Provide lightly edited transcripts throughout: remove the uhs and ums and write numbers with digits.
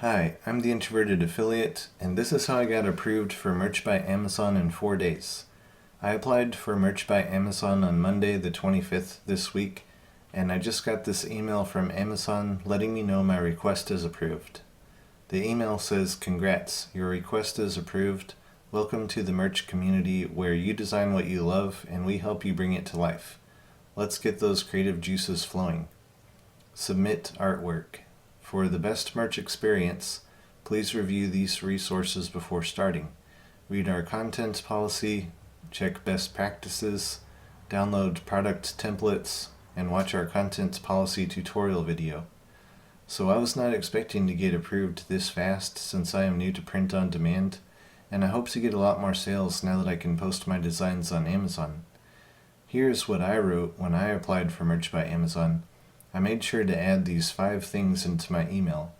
Hi, I'm the Introverted Affiliate, and this is how I got approved for Merch by Amazon in 4 days. I applied for Merch by Amazon on Monday the 25th this week, and I just got this email from Amazon letting me know my request is approved. The email says, "Congrats, your request is approved. Welcome to the Merch community where you design what you love and we help you bring it to life. Let's get those creative juices flowing. Submit artwork. For the best merch experience, please review these resources before starting. Read our content policy, check best practices, download product templates, and watch our content policy tutorial video." So I was not expecting to get approved this fast since I am new to print on demand, and I hope to get a lot more sales now that I can post my designs on Amazon. Here's what I wrote when I applied for Merch by Amazon. I made sure to add these 5 things into my email.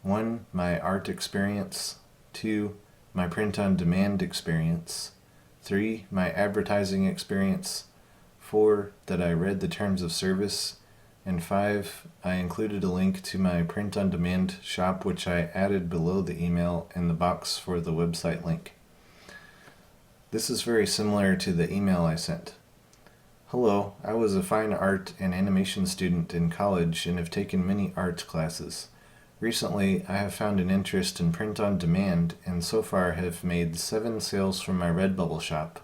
1. My art experience. 2. My print-on-demand experience. 3. My advertising experience. 4. That I read the terms of service. And 5. I included a link to my print-on-demand shop, which I added below the email in the box for the website link. This is very similar to the email I sent. Hello, I was a fine art and animation student in college and have taken many art classes. Recently, I have found an interest in print on demand and so far have made 7 sales from my Redbubble shop.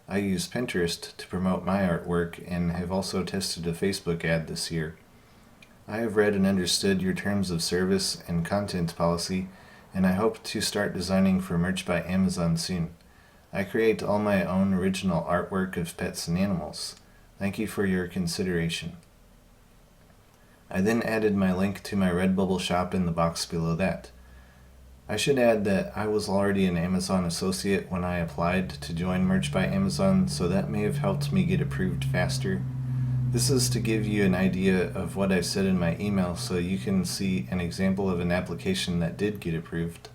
I use Pinterest to promote my artwork and have also tested a Facebook ad this year. I have read and understood your terms of service and content policy, and I hope to start designing for Merch by Amazon soon. I create all my own original artwork of pets and animals. Thank you for your consideration. I then added my link to my Redbubble shop in the box below that. I should add that I was already an Amazon associate when I applied to join Merch by Amazon, so that may have helped me get approved faster. This is to give you an idea of what I said in my email so you can see an example of an application that did get approved.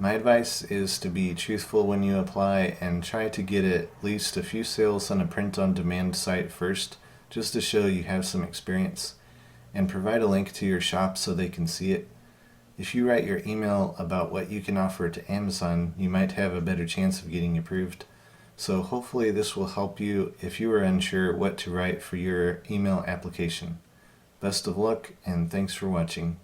My advice is to be truthful when you apply and try to get at least a few sales on a print-on-demand site first, just to show you have some experience, and provide a link to your shop so they can see it. If you write your email about what you can offer to Amazon, you might have a better chance of getting approved. So hopefully this will help you if you are unsure what to write for your email application. Best of luck, and thanks for watching.